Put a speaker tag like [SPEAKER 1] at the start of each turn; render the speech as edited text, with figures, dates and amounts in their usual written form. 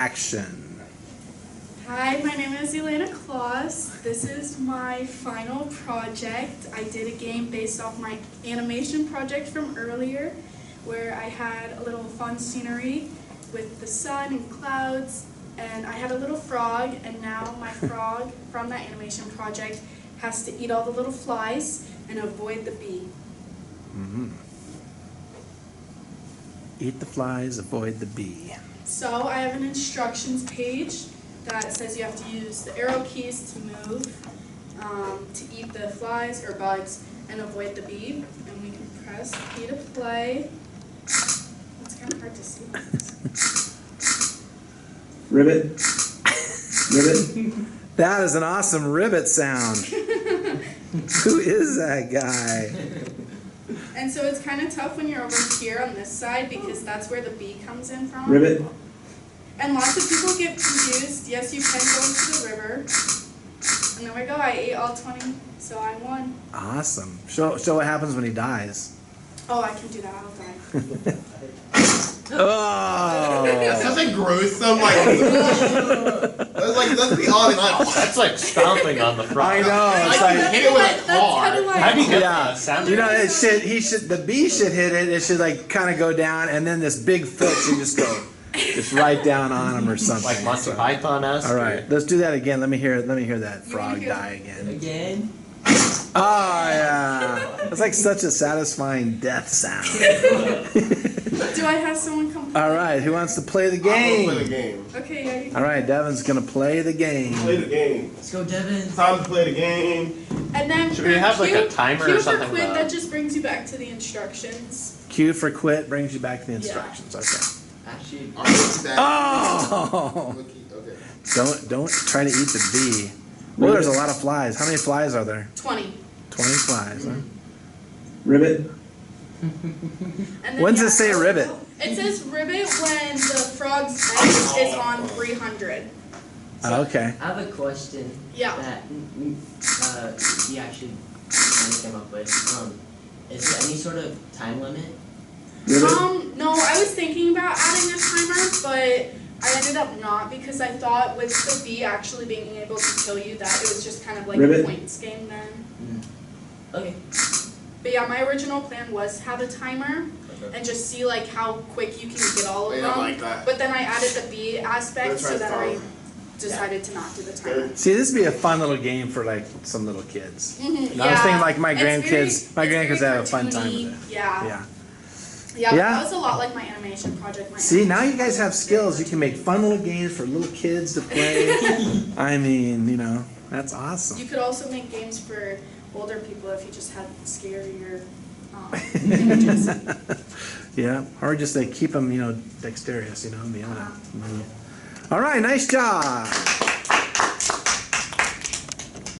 [SPEAKER 1] Action.
[SPEAKER 2] Hi, my name is Elaina Klaas. This is my final project. I did a game based off my animation project from earlier, where I had a little fun scenery with the sun and clouds, and I had a little frog, and now my frog from that animation project has to eat all the little flies and avoid the bee.
[SPEAKER 1] Eat the flies, avoid the bee.
[SPEAKER 2] So I have an instructions page that says you have to use the arrow keys to move, to eat the flies or bugs and avoid the bee. And we can press P to play. It's kind of hard to see.
[SPEAKER 1] Ribbit. Ribbit. That is an awesome ribbit sound. Who is that guy?
[SPEAKER 2] And so it's kind of tough when you're over here on this side because that's where the bee comes in from.
[SPEAKER 1] Ribbit.
[SPEAKER 2] And lots of people get confused. Yes, you can go into the river. And there we go. I ate all 20, so I won.
[SPEAKER 1] Awesome. Show what happens when he dies.
[SPEAKER 2] Oh, I can do that. I'll die.
[SPEAKER 1] Oh.
[SPEAKER 3] That's such a gruesome, let's be honest.
[SPEAKER 4] That's like stomping on the front.
[SPEAKER 1] I know. It's
[SPEAKER 3] I
[SPEAKER 1] like,
[SPEAKER 3] hit it with a car.
[SPEAKER 4] How do you get
[SPEAKER 1] yeah.
[SPEAKER 4] that sound?
[SPEAKER 1] You know, the bee should hit it. It should like kind of go down, and then this big foot should just go, just right down on him or something.
[SPEAKER 4] Like Monty Python-esque?
[SPEAKER 1] All right, let's do that again. Let me hear that frog die again.
[SPEAKER 5] Again?
[SPEAKER 1] Oh yeah, it's like such a satisfying death sound.
[SPEAKER 2] Do I have someone come?
[SPEAKER 1] All right, who wants to play the game?
[SPEAKER 3] I'm gonna play the game.
[SPEAKER 2] Okay, yeah, you can.
[SPEAKER 1] All right, Devin's gonna play the game.
[SPEAKER 3] Play the game.
[SPEAKER 5] Let's go, Devin.
[SPEAKER 3] Time to play the game.
[SPEAKER 2] And then
[SPEAKER 4] Should we have like a timer or something?
[SPEAKER 2] Q for quit, that just brings you back to the instructions.
[SPEAKER 1] Q for quit brings you back to the instructions. Okay.
[SPEAKER 5] Actually,
[SPEAKER 3] I'm looking back.
[SPEAKER 1] Oh!
[SPEAKER 3] Okay.
[SPEAKER 1] Don't try to eat the bee. Well, there's a lot of flies. How many flies are there?
[SPEAKER 2] 20.
[SPEAKER 1] 20 flies, huh? Ribbit.
[SPEAKER 2] And then,
[SPEAKER 1] When does it say ribbit?
[SPEAKER 2] It says ribbit when the frog's egg is on 300.
[SPEAKER 1] Okay.
[SPEAKER 5] I have a question.
[SPEAKER 2] Yeah.
[SPEAKER 5] That he actually kind of came up with. Is there any sort of time limit?
[SPEAKER 2] No, I was thinking about adding a timer, but I ended up not because I thought with the bee actually being able to kill you that it was just kind of like a points game then.
[SPEAKER 5] Okay.
[SPEAKER 2] But yeah, my original plan was have a timer and just see like how quick you can get all of them.
[SPEAKER 3] I like that.
[SPEAKER 2] But then I added the bee aspect,
[SPEAKER 3] That's
[SPEAKER 2] so
[SPEAKER 3] right,
[SPEAKER 2] then I
[SPEAKER 3] fun.
[SPEAKER 2] decided to not do the timer.
[SPEAKER 1] See, this would be a fun little game for like some little kids.
[SPEAKER 2] Mm-hmm,
[SPEAKER 1] I was thinking like my
[SPEAKER 2] It's
[SPEAKER 1] grandkids. My
[SPEAKER 2] very
[SPEAKER 1] grandkids have a fun time
[SPEAKER 2] cartoony.
[SPEAKER 1] with it.
[SPEAKER 2] Yeah.
[SPEAKER 1] Yeah.
[SPEAKER 2] Yeah, but
[SPEAKER 1] Yeah.
[SPEAKER 2] that was a lot like my animation project.
[SPEAKER 1] See, now you guys have skills. You can make fun little games for little kids to play. I mean, you know, that's awesome.
[SPEAKER 2] You could also make games for older people if you just had scarier images.
[SPEAKER 1] Yeah, or just like keep them, you know, dexterous, you know, All right, nice job.